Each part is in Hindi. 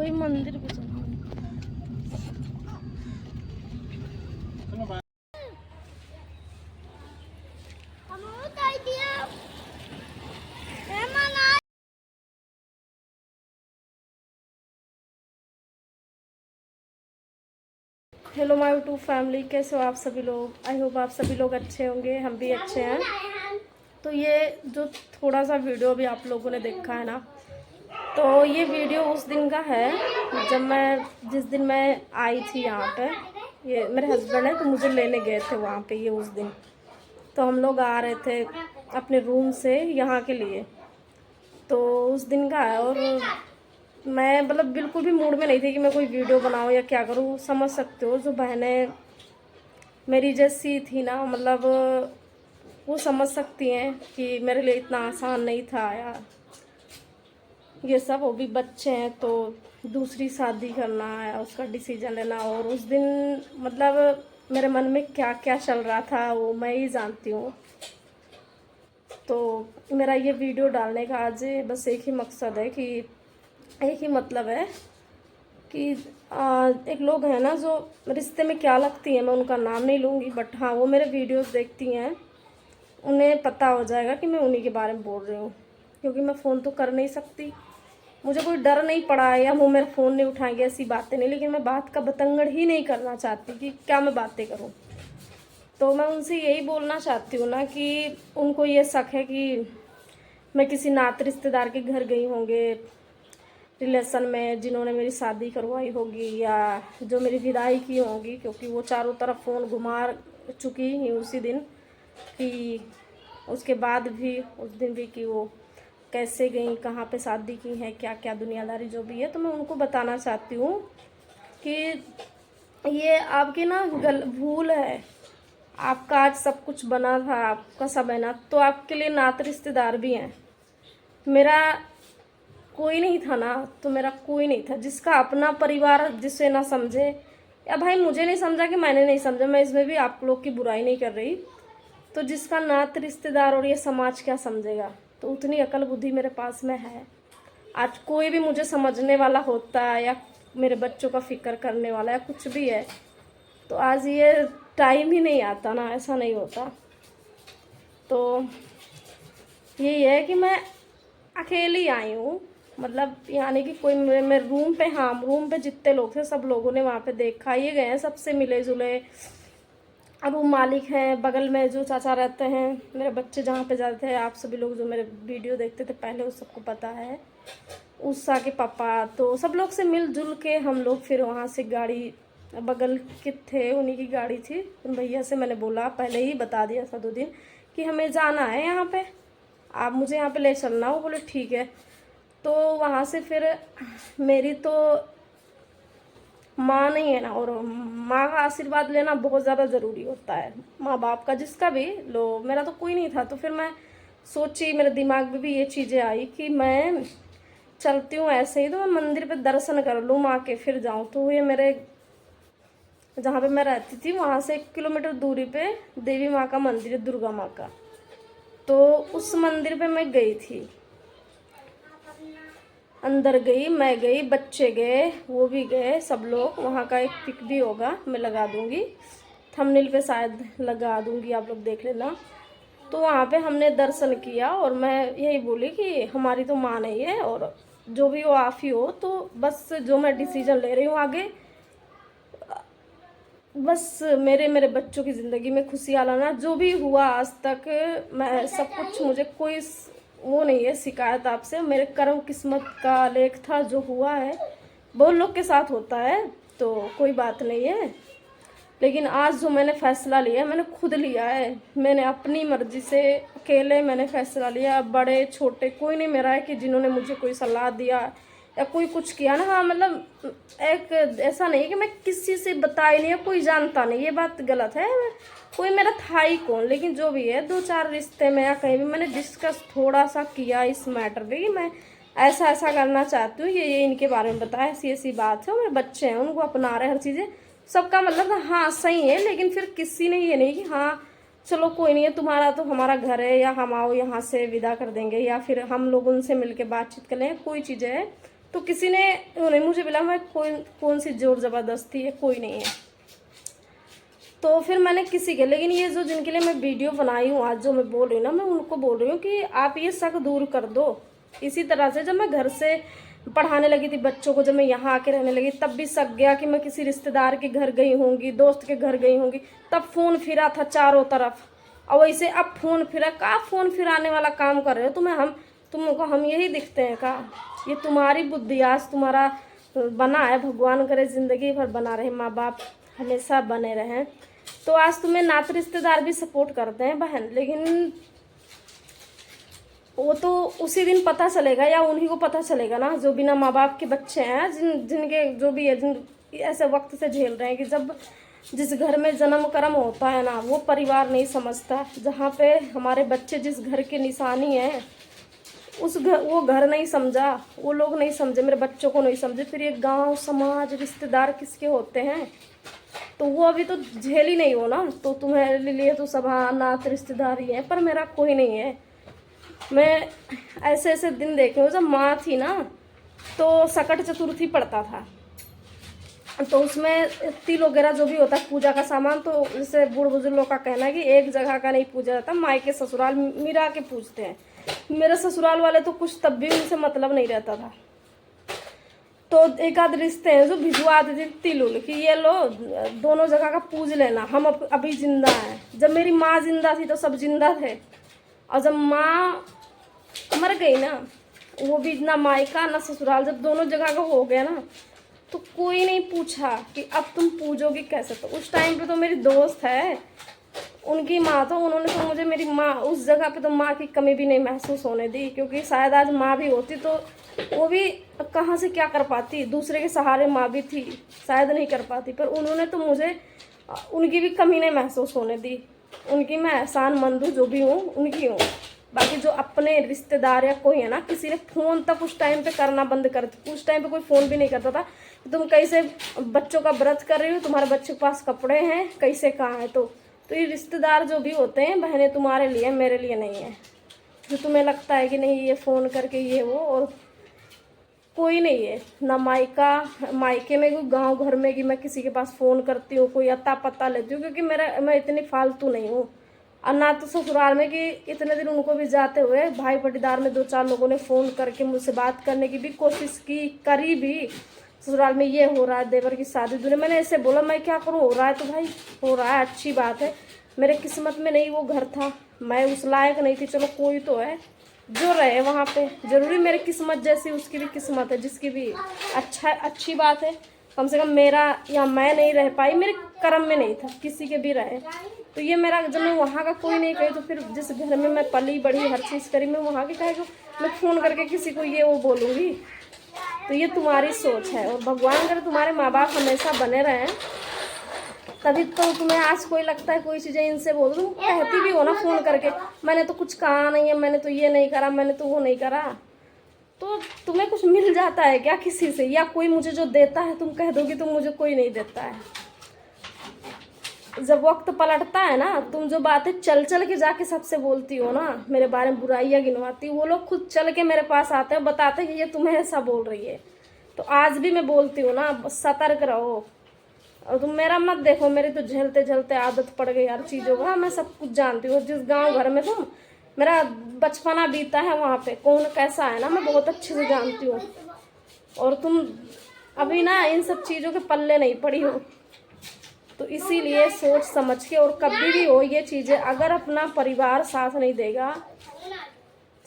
वही मंदिर पे चला। हेलो माय यूट्यूब फैमिली, कैसे हो आप सभी लोग। आई होप आप सभी लोग अच्छे होंगे, हम भी अच्छे हैं। तो ये जो थोड़ा सा वीडियो भी आप लोगों ने देखा है ना, तो ये वीडियो उस दिन का है जिस दिन मैं आई थी यहाँ पे। ये मेरे हस्बैंड है तो मुझे लेने गए थे वहाँ पे ये उस दिन। तो हम लोग आ रहे थे अपने रूम से यहाँ के लिए, तो उस दिन का है। और मैं मतलब बिल्कुल भी मूड में नहीं थी कि मैं कोई वीडियो बनाऊँ या क्या करूँ। समझ सकते हो, जो बहनें मेरी जैसी थी ना, मतलब वो समझ सकती हैं कि मेरे लिए इतना आसान नहीं था यार ये सब। वो भी बच्चे हैं तो दूसरी शादी करना है, उसका डिसीजन लेना। और उस दिन मतलब मेरे मन में क्या क्या चल रहा था वो मैं ही जानती हूँ। तो मेरा ये वीडियो डालने का आज बस एक ही मकसद है कि एक ही मतलब है कि एक लोग हैं ना जो रिश्ते में क्या लगती हैं, मैं उनका नाम नहीं लूँगी, बट हाँ वो मेरे वीडियोस देखती हैं, उन्हें पता हो जाएगा कि मैं उन्हीं के बारे में बोल रही हूँ। क्योंकि मैं फ़ोन तो कर नहीं सकती, मुझे कोई डर नहीं पड़ा है या वो मेरा फ़ोन नहीं उठाएंगे, ऐसी बातें नहीं। लेकिन मैं बात का बतंगड़ ही नहीं करना चाहती कि क्या मैं बातें करूँ। तो मैं उनसे यही बोलना चाहती हूँ ना कि उनको ये शक है कि मैं किसी नाते रिश्तेदार के घर गई होंगे रिलेशन में, जिन्होंने मेरी शादी करवाई होगी या जो मेरी विदाई की होगी। क्योंकि वो चारों तरफ फ़ोन घुमा चुकी ही उसी दिन, कि उसके बाद भी उस दिन भी कि वो कैसे गई, कहाँ पे शादी की है, क्या क्या दुनियादारी जो भी है। तो मैं उनको बताना चाहती हूँ कि ये आपकी ना भूल है। आपका आज सब कुछ बना था, आपका सब है ना, तो आपके लिए नाते रिश्तेदार भी हैं। मेरा कोई नहीं था ना, तो मेरा कोई नहीं था। जिसका अपना परिवार जिसे ना समझे, या भाई मुझे नहीं समझा कि मैंने नहीं समझा, मैं इसमें भी आप लोग की बुराई नहीं कर रही। तो जिसका नाते रिश्तेदार और ये समाज क्या समझेगा, तो उतनी अकल बुद्धि मेरे पास में है। आज कोई भी मुझे समझने वाला होता है या मेरे बच्चों का फिक्र करने वाला या कुछ भी है, तो आज ये टाइम ही नहीं आता ना, ऐसा नहीं होता। तो यही है कि मैं अकेली आई हूँ, मतलब यानी कि कोई मेरे रूम पे, हाँ रूम पे जितने लोग थे सब लोगों ने वहाँ पे देखा, ये गए हैं, सबसे मिले जुले। रूम मालिक हैं, बगल में जो चाचा रहते हैं, मेरे बच्चे जहाँ पे जाते थे, आप सभी लोग जो मेरे वीडियो देखते थे पहले उस सबको पता है, उषा के पापा। तो सब लोग से मिलजुल के हम लोग फिर वहाँ से गाड़ी, बगल के थे उन्हीं की गाड़ी थी। भैया से मैंने बोला, पहले ही बता दिया था 2 दिन कि हमें जाना है यहाँ पे, आप मुझे यहाँ पे ले चलना। वो बोले ठीक है। तो वहाँ से फिर मेरी तो माँ नहीं है ना, और माँ का आशीर्वाद लेना बहुत ज़्यादा ज़रूरी होता है, माँ बाप का जिसका भी लो। मेरा तो कोई नहीं था, तो फिर मैं सोची, मेरे दिमाग में भी ये चीज़ें आई कि मैं चलती हूँ ऐसे ही, तो मैं मंदिर पे दर्शन कर लूँ माँ के, फिर जाऊँ। तो ये मेरे जहाँ पे मैं रहती थी वहाँ से 1 किलोमीटर दूरी पे देवी माँ का मंदिर है, दुर्गा माँ का। तो उस मंदिर पे मैं गई थी, अंदर गई, मैं गई, बच्चे गए, वो भी गए, सब लोग। वहाँ का एक पिक भी होगा, मैं लगा दूँगी थंबनेल पे, शायद लगा दूँगी, आप लोग देख लेना। तो वहाँ पे हमने दर्शन किया और मैं यही बोली कि हमारी तो माँ नहीं है, और जो भी हो आप ही हो। तो बस जो मैं डिसीजन ले रही हूँ आगे, बस मेरे बच्चों की ज़िंदगी में खुशियाँ लाना। जो भी हुआ आज तक, मैं सब कुछ, मुझे कोई वो नहीं है शिकायत आपसे। मेरे कर्म किस्मत का लेख था, जो हुआ है बहुत लोग के साथ होता है, तो कोई बात नहीं है। लेकिन आज जो मैंने फ़ैसला लिया, मैंने खुद लिया है, मैंने अपनी मर्ज़ी से अकेले मैंने फ़ैसला लिया। बड़े छोटे कोई नहीं मेरा है कि जिन्होंने मुझे कोई सलाह दिया या कोई कुछ किया ना। हाँ मतलब एक ऐसा नहीं है कि मैं किसी से बताई नहीं, कोई जानता नहीं, ये बात गलत है। कोई मेरा था ही कौन। लेकिन जो भी है, 2-4 रिश्ते में या कहीं भी मैंने डिस्कस थोड़ा सा किया इस मैटर पे कि मैं ऐसा ऐसा करना चाहती हूँ, ये इनके बारे में बताया, ऐसी ऐसी बात है। और मेरे बच्चे हैं, उनको अपना रहे हर चीज़ें, सबका मतलब था हाँ सही है। लेकिन फिर किसी ने ये नहीं कि हाँ चलो कोई नहीं है, तुम्हारा तो हमारा घर है, या हम आओ यहाँ से विदा कर देंगे, या फिर हम लोग उनसे मिलके बातचीत कर लें, कोई चीज़ है तो किसी ने उन्हें मुझे बोला मैं कौन सी जोर ज़बरदस्ती है, कोई नहीं है। तो फिर मैंने किसी के, लेकिन ये जो जिनके लिए मैं वीडियो बनाई हूँ आज, जो मैं बोल रही हूँ ना, मैं उनको बोल रही हूँ कि आप ये शक दूर कर दो। इसी तरह से जब मैं घर से पढ़ाने लगी थी बच्चों को, जब मैं यहाँ आके रहने लगी, तब भी शक गया कि मैं किसी रिश्तेदार के घर गई होंगी, दोस्त के घर गई होंगी, तब फ़ोन फिरा था चारों तरफ। और वैसे अब फ़ोन फिरा, का फ़ोन फिराने वाला काम कर रहे हो तुमको हम यही दिखते हैं का? ये तुम्हारी बुद्धि, आज तुम्हारा बना है, भगवान करे ज़िंदगी भर बना रहे, माँ बाप हमेशा बने रहें। तो आज तुम्हें नाते रिश्तेदार भी सपोर्ट करते हैं बहन, लेकिन वो तो उसी दिन पता चलेगा, या उन्हीं को पता चलेगा ना जो बिना माँ बाप के बच्चे हैं, जिनके जो भी है, जिन ऐसे वक्त से झेल रहे हैं कि जब जिस घर में जन्म कर्म होता है ना, वो परिवार नहीं समझता। जहाँ पे हमारे बच्चे जिस घर के निशानी है, वो घर नहीं समझा, वो लोग नहीं समझे, मेरे बच्चों को नहीं समझे, फिर ये गांव समाज रिश्तेदार किसके होते हैं? तो वो अभी तो झेल ही नहीं हो ना। तो तुम्हारे लिए तो सब नात रिश्तेदार ही है, पर मेरा कोई नहीं है। मैं ऐसे ऐसे दिन देखे हूँ, जब माँ थी ना तो सकट चतुर्थी पड़ता था, तो उसमें तिल वगैरह जो भी होता है पूजा का सामान, तो जैसे बूढ़ बुजुर्गों का कहना है कि एक जगह का नहीं पूजा जाता, मायके ससुराल मिला के पूजते हैं। मेरे ससुराल वाले तो कुछ तब भी उनसे मतलब नहीं रहता था। तो एक आध रिश्ते हैं जो भिजवा देते तिल उल कि ये लो दोनों जगह का पूज लेना, हम अभी जिंदा हैं। जब मेरी माँ जिंदा थी तो सब जिंदा थे, और जब माँ मर गई ना, वो भी ना मायका ना ससुराल, जब दोनों जगह का हो गया ना, तो कोई नहीं पूछा कि अब तुम पूजोगी कैसे। तो उस टाइम पे तो मेरी दोस्त है, उनकी माँ, तो उन्होंने तो मुझे, मेरी माँ उस जगह पे तो माँ की कमी भी नहीं महसूस होने दी, क्योंकि शायद आज माँ भी होती तो वो भी कहाँ से क्या कर पाती, दूसरे के सहारे माँ भी थी, शायद नहीं कर पाती। पर उन्होंने तो मुझे उनकी भी कमी नहीं महसूस होने दी। उनकी मैं एहसान मंद हूँ, जो भी हूँ उनकी हूँ। बाकी जो अपने रिश्तेदार या कोई है ना, किसी ने फ़ोन तक उस टाइम पे करना बंद कर, उस टाइम पे कोई फ़ोन भी नहीं करता था। तुम कैसे बच्चों का व्रत कर रही हो, तुम्हारे बच्चे के पास कपड़े हैं, कैसे कहाँ है। तो ये रिश्तेदार जो भी होते हैं बहनें, तुम्हारे लिए, मेरे लिए नहीं है। जो तुम्हें लगता है कि नहीं ये फ़ोन करके ये वो, और कोई नहीं है ना मायके में, कोई गांव घर में कि मैं किसी के पास फ़ोन करती हूँ, कोई अता पता लेती हूँ, क्योंकि मैं इतनी फालतू नहीं हूँ। और ना तो ससुराल में कि इतने दिन उनको भी जाते हुए भाई पटीदार में 2-4 लोगों ने फ़ोन करके मुझसे बात करने की भी कोशिश करी भी, ससुराल में ये हो रहा है, देवर की शादी दूल्हे। मैंने ऐसे बोला मैं क्या करूँ, हो रहा है तो भाई हो रहा है, अच्छी बात है। मेरे किस्मत में नहीं वो घर था, मैं उस लायक नहीं थी, चलो कोई तो है जो रहे वहाँ पे। ज़रूरी मेरी किस्मत जैसी उसकी भी किस्मत है, जिसकी भी अच्छी बात है। कम से कम मेरा या मैं नहीं रह पाई, मेरे कर्म में नहीं था, किसी के भी रहे। तो ये मेरा, जब मैं वहाँ का कोई नहीं कही, तो फिर जिस घर में मैं पली बड़ी हर चीज़ करी, मैं वहाँ की कहे मैं फ़ोन करके किसी को ये वो बोलूँगी। तो ये तुम्हारी सोच है, और भगवान करे तुम्हारे माँ बाप हमेशा बने रहें, तभी तो तुम्हें आज कोई लगता है कोई चीज़ें इनसे बोल, तुम कहती भी हो ना फ़ोन करके मैंने तो कुछ कहा नहीं है, मैंने तो ये नहीं करा, मैंने तो वो नहीं करा। तो तुम्हें कुछ मिल जाता है क्या किसी से, या कोई मुझे जो देता है तुम कह दोगी, तुम मुझे कोई नहीं देता है। जब वक्त पलटता है ना, तुम जो बातें चल चल के जाके सबसे बोलती हो ना, मेरे बारे में बुराइयाँ गिनवाती, वो लोग खुद चल के मेरे पास आते हैं, बताते हैं कि ये तुम्हें ऐसा बोल रही है। तो आज भी मैं बोलती हूँ ना, सतर्क रहो। और तुम मेरा मत देखो, मेरी तो झेलते झेलते आदत पड़ गई हर चीज़ों का। मैं सब कुछ जानती हूँ, जिस गांव घर में तुम मेरा बचपना बीता है, वहाँ पे कौन कैसा है ना, मैं बहुत अच्छे से जानती हूँ। और तुम अभी ना इन सब चीज़ों के पल्ले नहीं पड़ी हो, तो इसीलिए सोच समझ के, और कभी भी हो ये चीज़ें, अगर अपना परिवार साथ नहीं देगा,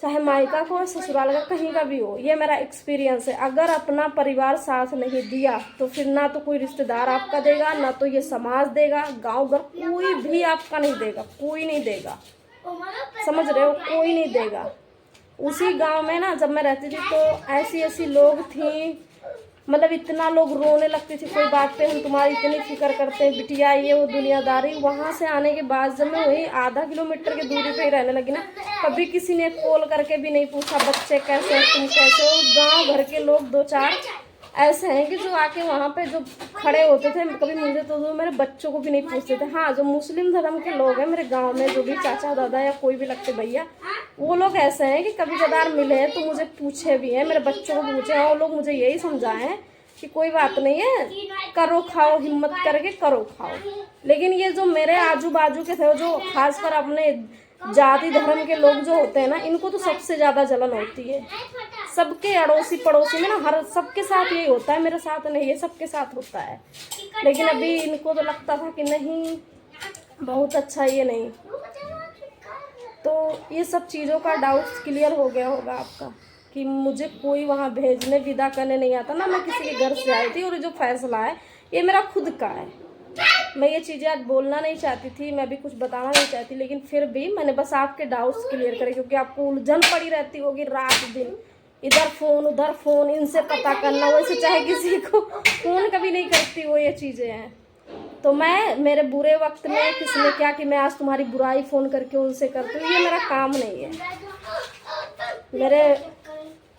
चाहे मायका को ससुराल का कहीं का भी हो, ये मेरा एक्सपीरियंस है, अगर अपना परिवार साथ नहीं दिया तो फिर ना तो कोई रिश्तेदार आपका देगा, ना तो ये समाज देगा, गांव घर कोई भी आपका नहीं देगा, कोई नहीं देगा। समझ रहे हो, कोई नहीं देगा। उसी गांव में ना जब मैं रहती थी तो ऐसी ऐसी लोग थी, मतलब इतना लोग रोने लगते थे कोई बात पे, हम तुम्हारी इतनी फिक्र करते हैं बिटिया, ये वो दुनियादारी। वहाँ से आने के बाद जब मैं वही आधा किलोमीटर की दूरी पे ही रहने लगी ना, कभी किसी ने कॉल करके भी नहीं पूछा बच्चे कैसे हैं, तुम कैसे हो। गांव घर के लोग 2-4 ऐसे हैं कि जो आके वहाँ पे जो खड़े होते थे, कभी मुझे तो मेरे बच्चों को भी नहीं पूछते थे। हाँ, जो मुस्लिम धर्म के लोग हैं मेरे गांव में, जो भी चाचा दादा या कोई भी लगते भैया, वो लोग ऐसे हैं कि कभी कदार मिले तो मुझे पूछे भी हैं, मेरे बच्चों को पूछे हैं। वो लोग मुझे यही समझाए हैं कि कोई बात नहीं है, करो खाओ, हिम्मत करके करो खाओ। लेकिन ये जो मेरे आजू बाजू के थे, जो खासकर अपने जाति धर्म के लोग जो होते हैं ना, इनको तो सबसे ज़्यादा जलन होती है। सबके अड़ोसी पड़ोसी में ना हर सबके साथ यही होता है, मेरे साथ नहीं, ये सबके साथ होता है। लेकिन अभी इनको तो लगता था कि नहीं बहुत अच्छा, ये नहीं। तो ये सब चीज़ों का डाउट्स क्लियर हो गया होगा आपका कि मुझे कोई वहाँ भेजने विदा करने नहीं आता ना, मैं किसी के घर से आई थी। और जो फैसला है ये मेरा खुद का है। मैं ये चीज़ें आज बोलना नहीं चाहती थी, मैं भी कुछ बताना नहीं चाहती, लेकिन फिर भी मैंने बस आपके डाउट्स क्लियर करे, क्योंकि आपको उलझन पड़ी रहती होगी रात दिन, इधर फ़ोन उधर फ़ोन, इनसे पता करना। वैसे चाहे किसी को फ़ोन कभी नहीं करती वो, ये चीज़ें हैं। तो मैं मेरे बुरे वक्त में किसने क्या कि मैं आज तुम्हारी बुराई फ़ोन करके उनसे करती हूँ, ये मेरा काम नहीं है।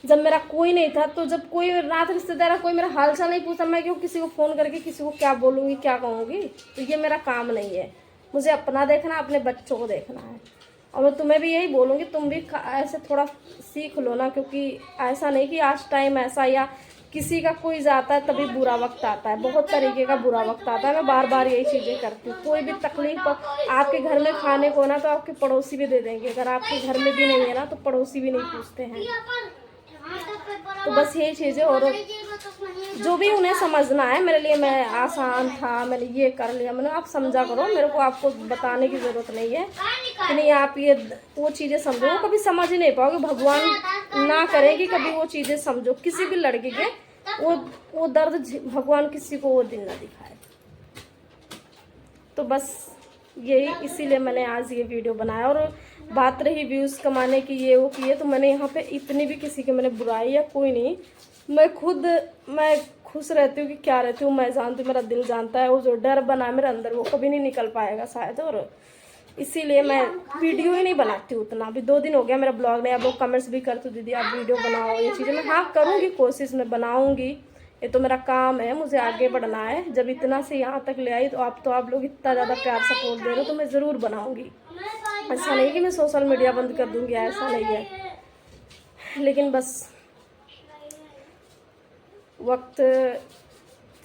जब मेरा कोई नहीं था, तो जब कोई रात रिश्तेदार कोई मेरा हाल चाल नहीं पूछता, मैं क्यों किसी को फ़ोन करके किसी को क्या बोलूँगी, क्या कहूँगी। तो ये मेरा काम नहीं है। मुझे अपना देखना, अपने बच्चों को देखना है। और मैं तुम्हें भी यही बोलूँगी, तुम भी ऐसे थोड़ा सीख लो ना, क्योंकि ऐसा नहीं कि आज टाइम ऐसा या किसी का कोई जाता है तभी बुरा वक्त आता है, बहुत तरीके का बुरा वक्त आता है। मैं बार बार यही चीज़ें करती हूँ। कोई भी तकलीफ आपके घर में खाने को ना, तो आपके पड़ोसी भी दे देंगे। अगर आपके घर में भी नहीं है ना, तो पड़ोसी भी नहीं पूछते हैं। तो बस यही चीज़ें, और जो भी उन्हें समझना है, मेरे लिए मैं आसान था, मैंने ये कर लिया, मैंने आप समझा करो। मेरे को आपको बताने की ज़रूरत नहीं है कि नहीं आप ये वो चीज़ें समझो, वो कभी समझ ही नहीं पाओगे। भगवान ना करे कि कभी वो चीज़ें समझो किसी भी लड़के के, वो दर्द भगवान किसी को वो दिन ना दिखाए। तो बस यही, इसीलिए मैंने आज ये वीडियो बनाया। और बात रही व्यूज़ कमाने की, ये वो की है, तो मैंने यहाँ पे इतनी भी किसी की मैंने बुराई या कोई नहीं, मैं खुश रहती हूँ कि क्या रहती हूँ, मैं जानती हूँ, मेरा दिल जानता है। वो जो डर बना मेरे अंदर वो कभी नहीं निकल पाएगा शायद, और इसीलिए मैं वीडियो ही नहीं बनाती उतना। अभी 2 दिन हो गया मेरा ब्लॉग नहीं। आप लोग कमेंट्स भी करते दीदी आप वीडियो बनाओ, ये चीज़ें मैं हाँ करूँगी, कोशिश मैं बनाऊँगी। ये तो मेरा काम है, मुझे आगे बढ़ना है। जब इतना से यहाँ तक ले आई, तो आप लोग इतना ज़्यादा प्यार सपोर्ट दे रहे हो, तो मैं ज़रूर बनाऊँगी। ऐसा नहीं कि मैं सोशल मीडिया बंद कर दूँगी, ऐसा नहीं है। लेकिन बस वक्त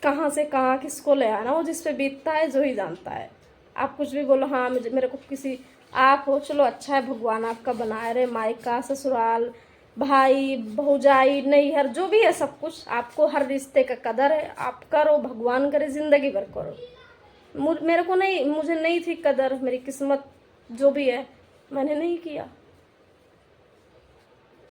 कहाँ से कहाँ किसको ले आना, वो जिस पे बीतता है जो ही जानता है। आप कुछ भी बोलो, हाँ मेरे को किसी आप हो, चलो अच्छा है, भगवान आपका बनाए रहे, मायका ससुराल भाई भौजाई नैहर जो भी है सब कुछ, आपको हर रिश्ते का कदर है, आप करो, भगवान करे ज़िंदगी भर करो। मेरे को नहीं, मुझे नहीं थी कदर, मेरी किस्मत जो भी है मैंने नहीं किया।